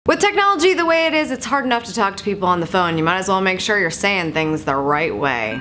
With technology the way it is, it's hard enough to talk to people on the phone. You might as well make sure you're saying things the right way.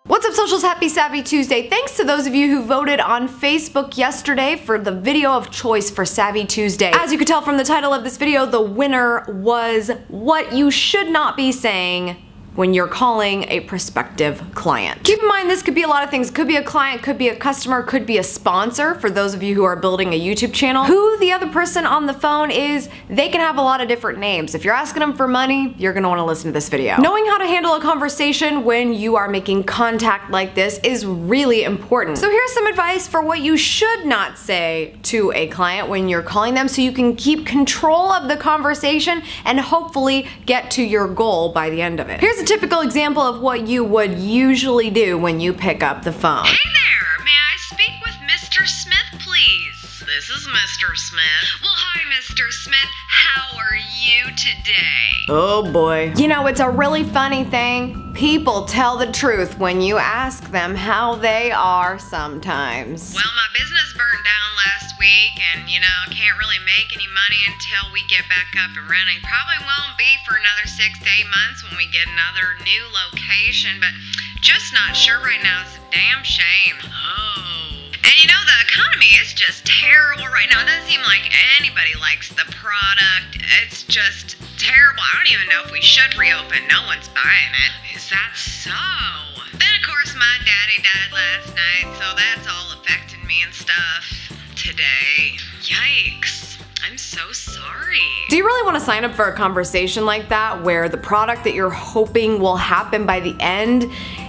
What's up, socials? Happy Savvy Tuesday. Thanks to those of you who voted on Facebook yesterday for the video of choice for Savvy Tuesday. As you could tell from the title of this video, the winner was what you should not be saying when you're calling a prospective client. Keep in mind, this could be a lot of things. Could be a client, could be a customer, could be a sponsor for those of you who are building a YouTube channel. Who the other person on the phone is, they can have a lot of different names. If you're asking them for money, you're gonna wanna listen to this video. Knowing how to handle a conversation when you are making contact like this is really important. So here's some advice for what you should not say to a client when you're calling them so you can keep control of the conversation and hopefully get to your goal by the end of it. Here's a typical example of what you would usually do when you pick up the phone. Hey there, may I speak with Mr. Smith, please? This is Mr. Smith. Well, hi, Mr. Smith. How are you today? Oh boy. You know, it's a really funny thing. People tell the truth when you ask them how they are sometimes. Well, my business burned down last week and, can't really make any money until we get back up and running. Probably won't be for another 6 to 8 months when we get another new location, but just not sure right now. It's a damn shame. Oh. And the economy is just terrible right now. It doesn't seem like anybody likes the product. It's just terrible. I don't even know if we should reopen. No one's buying it. Is that so? Then, of course, my daddy died last night, so that's all affecting me and stuff today. Yikes. I'm so sorry. Do you really want to sign up for a conversation like that where the product that you're hoping will happen by the end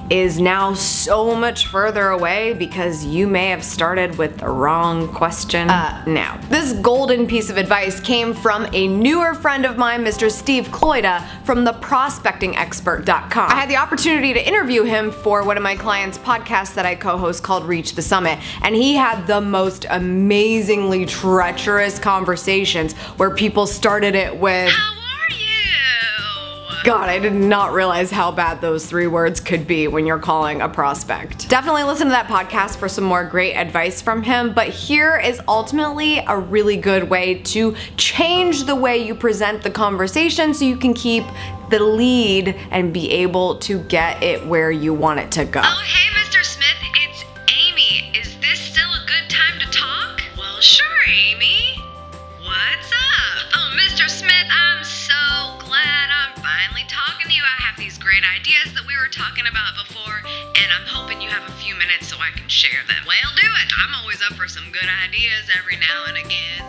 is now so much further away because you may have started with the wrong question? No. This golden piece of advice came from a newer friend of mine, Mr. Steve Kloyda from the prospectingexpert.com. I had the opportunity to interview him for one of my clients' podcasts that I co-host called Reach the Summit, and he had the most amazingly treacherous conversations where people started it with, "How are you?" God, I did not realize how bad those 3 words could be when you're calling a prospect. Definitely listen to that podcast for some more great advice from him, but here is ultimately a really good way to change the way you present the conversation so you can keep the lead and be able to get it where you want it to go. Oh, hey, Mr. Smith, it's Amy. Is this still a good time to talk? Well, sure, Amy. What's up? Oh, Mr. Smith, I'm so glad I'm finally talking to you. I have these great ideas that we were talking about before, and I'm hoping you have a few minutes so I can share them. Well, do it. I'm always up for some good ideas every now and again.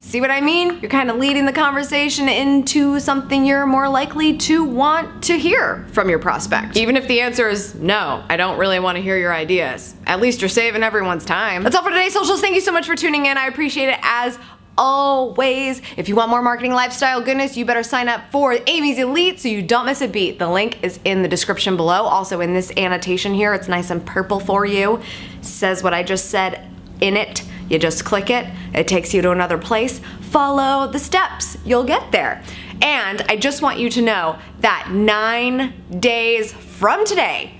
See what I mean? You're kind of leading the conversation into something you're more likely to want to hear from your prospect. Even if the answer is no, I don't really want to hear your ideas. At least you're saving everyone's time. That's all for today, socials. Thank you so much for tuning in. I appreciate it as always. If you want more marketing lifestyle goodness, you better sign up for Amy's Elite so you don't miss a beat. The link is in the description below. Also in this annotation here, it's nice and purple for you. It says what I just said in it. You just click it, it takes you to another place. Follow the steps, you'll get there. And I just want you to know that 9 days from today,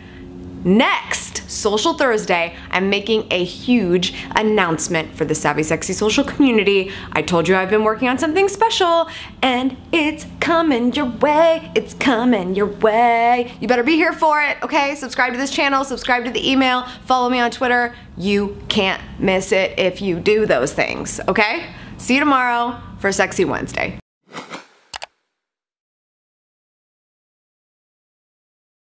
next Social Thursday, I'm making a huge announcement for the Savvy Sexy Social community. I told you I've been working on something special and it's coming your way. It's coming your way. You better be here for it, okay? Subscribe to this channel, subscribe to the email, follow me on Twitter. You can't miss it if you do those things, okay? See you tomorrow for Sexy Wednesday.